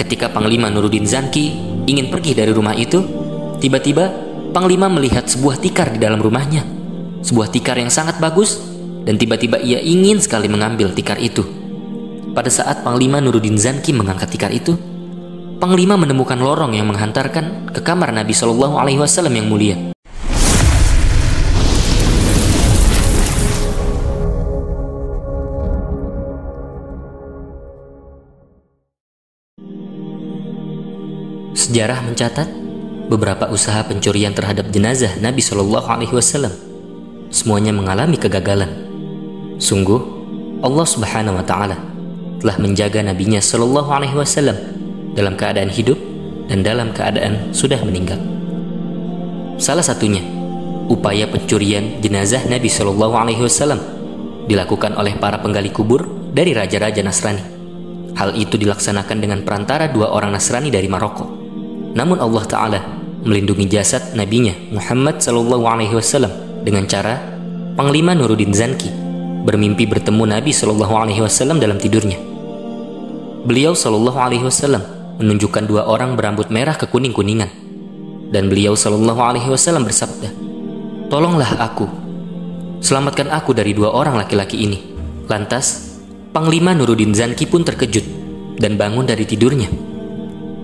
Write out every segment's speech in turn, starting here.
Ketika Panglima Nuruddin Zanki ingin pergi dari rumah itu, tiba-tiba Panglima melihat sebuah tikar di dalam rumahnya. Sebuah tikar yang sangat bagus, dan tiba-tiba ia ingin sekali mengambil tikar itu. Pada saat Panglima Nuruddin Zanki mengangkat tikar itu, Panglima menemukan lorong yang menghantarkan ke kamar Nabi Shallallahu Alaihi Wasallam yang mulia. Sejarah mencatat beberapa usaha pencurian terhadap jenazah Nabi Shallallahu Alaihi Wasallam semuanya mengalami kegagalan. Sungguh Allah Subhanahu Wa Taala telah menjaga Nabi-Nya Shallallahu Alaihi Wasallam dalam keadaan hidup dan dalam keadaan sudah meninggal. Salah satunya upaya pencurian jenazah Nabi Shallallahu Alaihi Wasallam dilakukan oleh para penggali kubur dari raja-raja Nasrani. Hal itu dilaksanakan dengan perantara dua orang Nasrani dari Maroko. Namun Allah Ta'ala melindungi jasad Nabi-Nya Muhammad Sallallahu Alaihi Wasallam dengan cara Panglima Nuruddin Zanki bermimpi bertemu Nabi Sallallahu Alaihi Wasallam dalam tidurnya. Beliau Sallallahu Alaihi Wasallam menunjukkan dua orang berambut merah kekuning-kuningan, dan beliau Sallallahu Alaihi Wasallam bersabda, "Tolonglah aku, selamatkan aku dari dua orang laki-laki ini." Lantas Panglima Nuruddin Zanki pun terkejut dan bangun dari tidurnya.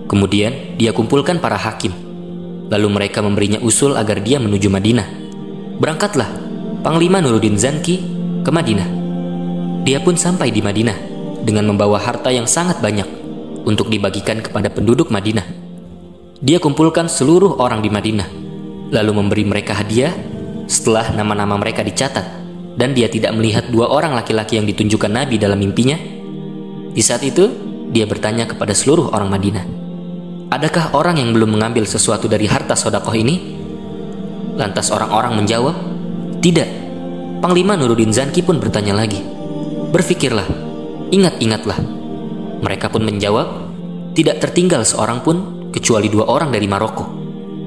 Kemudian dia kumpulkan para hakim. Lalu mereka memberinya usul agar dia menuju Madinah. Berangkatlah Panglima Nuruddin Zanki ke Madinah. Dia pun sampai di Madinah dengan membawa harta yang sangat banyak untuk dibagikan kepada penduduk Madinah. Dia kumpulkan seluruh orang di Madinah, lalu memberi mereka hadiah setelah nama-nama mereka dicatat, dan dia tidak melihat dua orang laki-laki yang ditunjukkan Nabi dalam mimpinya. Di saat itu dia bertanya kepada seluruh orang Madinah, "Adakah orang yang belum mengambil sesuatu dari harta sedekah ini?" Lantas orang-orang menjawab, "Tidak." Panglima Nuruddin Zanki pun bertanya lagi, "Berfikirlah, ingat-ingatlah." Mereka pun menjawab, "Tidak tertinggal seorang pun kecuali dua orang dari Maroko.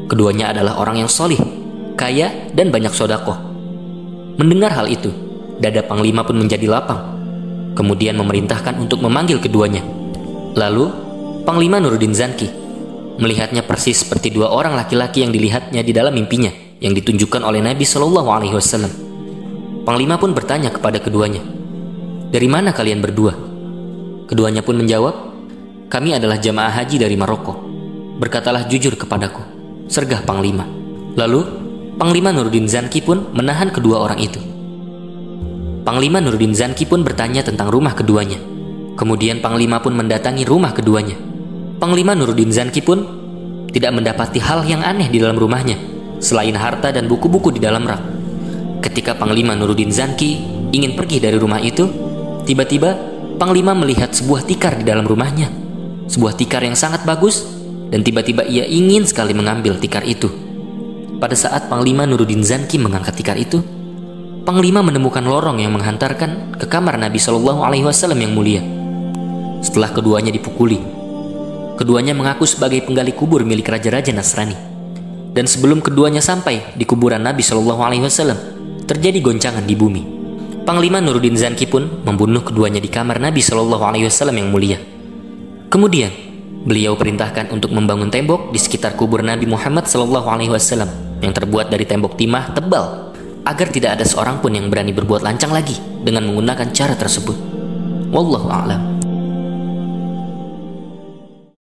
Keduanya adalah orang yang solih, kaya, dan banyak sedekah." Mendengar hal itu, dada Panglima pun menjadi lapang. Kemudian memerintahkan untuk memanggil keduanya. Lalu Panglima Nuruddin Zanki melihatnya persis seperti dua orang laki-laki yang dilihatnya di dalam mimpinya yang ditunjukkan oleh Nabi Shallallahu Alaihi Wasallam. Panglima pun bertanya kepada keduanya, "Dari mana kalian berdua?" Keduanya pun menjawab, "Kami adalah jamaah haji dari Maroko. Berkatalah jujur kepadaku," sergah Panglima. Lalu Panglima Nuruddin Zanki pun menahan kedua orang itu. Panglima Nuruddin Zanki pun bertanya tentang rumah keduanya. Kemudian Panglima pun mendatangi rumah keduanya. Panglima Nuruddin Zanki pun tidak mendapati hal yang aneh di dalam rumahnya selain harta dan buku-buku di dalam rak. Ketika Panglima Nuruddin Zanki ingin pergi dari rumah itu, tiba-tiba Panglima melihat sebuah tikar di dalam rumahnya. Sebuah tikar yang sangat bagus, dan tiba-tiba ia ingin sekali mengambil tikar itu. Pada saat Panglima Nuruddin Zanki mengangkat tikar itu, Panglima menemukan lorong yang menghantarkan ke kamar Nabi Shallallahu Alaihi Wasallam yang mulia. Setelah keduanya dipukuli, keduanya mengaku sebagai penggali kubur milik raja-raja Nasrani. Dan sebelum keduanya sampai di kuburan Nabi Shallallahu Alaihi Wasallam, terjadi goncangan di bumi. Panglima Nuruddin Zanki pun membunuh keduanya di kamar Nabi Shallallahu Alaihi Wasallam yang mulia. Kemudian beliau perintahkan untuk membangun tembok di sekitar kubur Nabi Muhammad Shallallahu Alaihi Wasallam yang terbuat dari tembok timah tebal, agar tidak ada seorang pun yang berani berbuat lancang lagi dengan menggunakan cara tersebut. Wallahu a'lam.